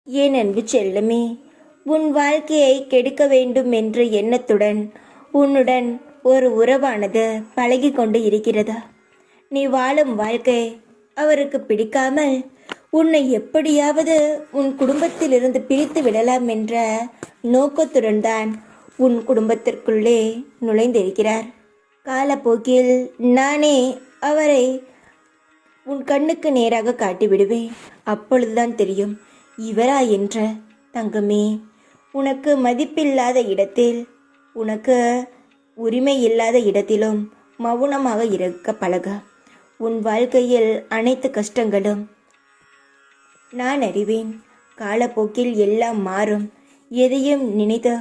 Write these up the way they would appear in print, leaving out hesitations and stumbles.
என் அன்பு செல்லமே, உன் வாழ்க்கையை கெடுக்க வேண்டும் என்ற எண்ணத்துடன் உன்னுடன் ஒரு உறவானது பழகி கொண்டு இருக்கிறதா? நீ வாழும் வாழ்க்கை அவருக்கு பிடிக்காமல் உன்னை எப்படியாவது உன் குடும்பத்திலிருந்து பிரித்து விடலாம் என்ற நோக்கத்துடன் தான் உன் குடும்பத்திற்குள்ளே நுழைந்திருக்கிறார். காலப்போக்கில் நானே அவரை உன் கண்ணுக்கு நேராக காட்டிவிடுவேன். அப்பொழுதுதான் தெரியும் இவரா என்ற. தங்கமே, உனக்கு மதிப்பில்லாத இடத்தில், உனக்கு உரிமை இல்லாத இடத்திலும் மௌனமாக இருக்க பழக. உன் வாழ்க்கையில் அனைத்து கஷ்டங்களும் நான் அறிவேன். காலப்போக்கில் எல்லாம் மாறும். எதையும் நினைத்து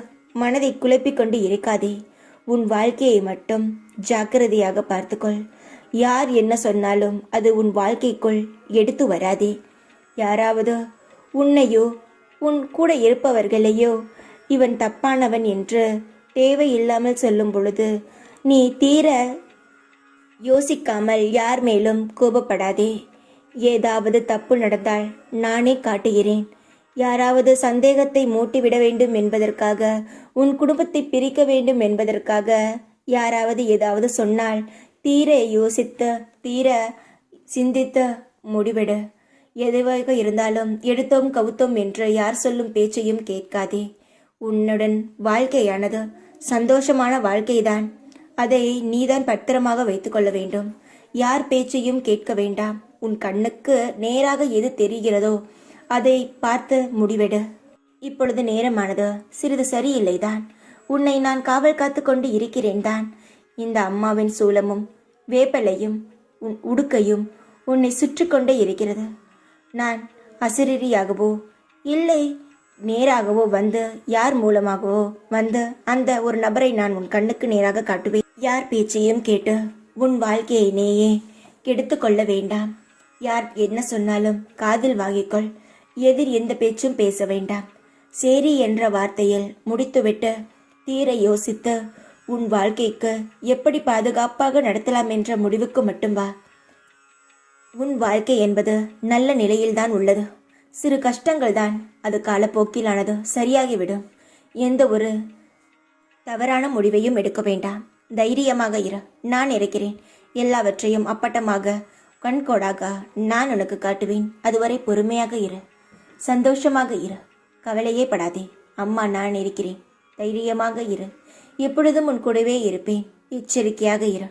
மனதை குழப்பிக்கொண்டு இருக்காதே. உன் வாழ்க்கையை மட்டும் ஜாக்கிரதையாக பார்த்துக்கொள். யார் என்ன சொன்னாலும் அது உன் வாழ்க்கைக்குள் எடுத்து வராதே. யாராவது உன்னையோ உன் கூட இருப்பவர்களையோ இவன் தப்பானவன் என்று தேவையில்லாமல் சொல்லும் பொழுது நீ தீர யோசிக்காமல் யார் மேலும் கோபப்படாதே. ஏதாவது தப்பு நடந்தால் நானே காட்டுகிறேன். யாராவது சந்தேகத்தை மூட்டிவிட வேண்டும் என்பதற்காக, உன் குடும்பத்தை பிரிக்க வேண்டும் என்பதற்காக யாராவது ஏதாவது சொன்னால் தீர யோசித்து தீர சிந்தித்து முடிவெடு. எதுவாக இருந்தாலும் எடுத்தோம் கவுத்தோம் என்று யார் சொல்லும் பேச்சையும் கேட்காதே. உன்னுடன் வாழ்க்கையானது சந்தோஷமான வாழ்க்கைதான். அதை நீதான் பத்திரமாக வைத்துக்கொள்ள வேண்டும். யார் பேச்சையும் கேட்க வேண்டாம். உன் கண்ணுக்கு நேராக எது தெரிகிறதோ அதை பார்த்து முடிவெடு. இப்பொழுது நேரமானது சிறிது சரியில்லைதான். உன்னை நான் காவல் காத்து கொண்டு இருக்கிறேன் தான். இந்த அம்மாவின் சூலமும் வேப்பலையும் உன் உடுக்கையும் உன்னை சுற்றி கொண்டே இருக்கிறது. நான் அசிரியாகவோ இல்லை நேராகவோ வந்து யார் மூலமாகவோ வந்து அந்த ஒரு நபரை நான் உன் கண்ணுக்கு நேராக காட்டுவேன். யார் பேச்சையும் கேட்டு உன் வாழ்க்கையை நீயே கெடுத்து கொள்ள வேண்டாம். யார் என்ன சொன்னாலும் காதில் வாங்கிக்கொள். எதிர் எந்த பேச்சும் பேச வேண்டாம். சரி என்ற வார்த்தையில் முடித்துவிட்டு தீர யோசித்து உன் வாழ்க்கைக்கு எப்படி பாதுகாப்பாக நடத்தலாம் என்ற முடிவுக்கு மட்டும் வா. உன் வாழ்க்கை என்பது நல்ல நிலையில்தான் உள்ளது. சிறு கஷ்டங்கள் தான், அது காலப்போக்கிலானது சரியாகிவிடும். எந்த ஒரு தவறான முடிவையும் எடுக்க வேண்டாம். தைரியமாக இரு. நான் இருக்கிறேன். எல்லாவற்றையும் அப்பட்டமாக கண்கோடாக நான் உனக்கு காட்டுவேன். அதுவரை பொறுமையாக இரு. சந்தோஷமாக இரு. கவலையே படாதே. அம்மா நான் இருக்கிறேன். தைரியமாக இரு. எப்பொழுதும் உன் கூடவே இருப்பேன். எச்சரிக்கையாக இரு.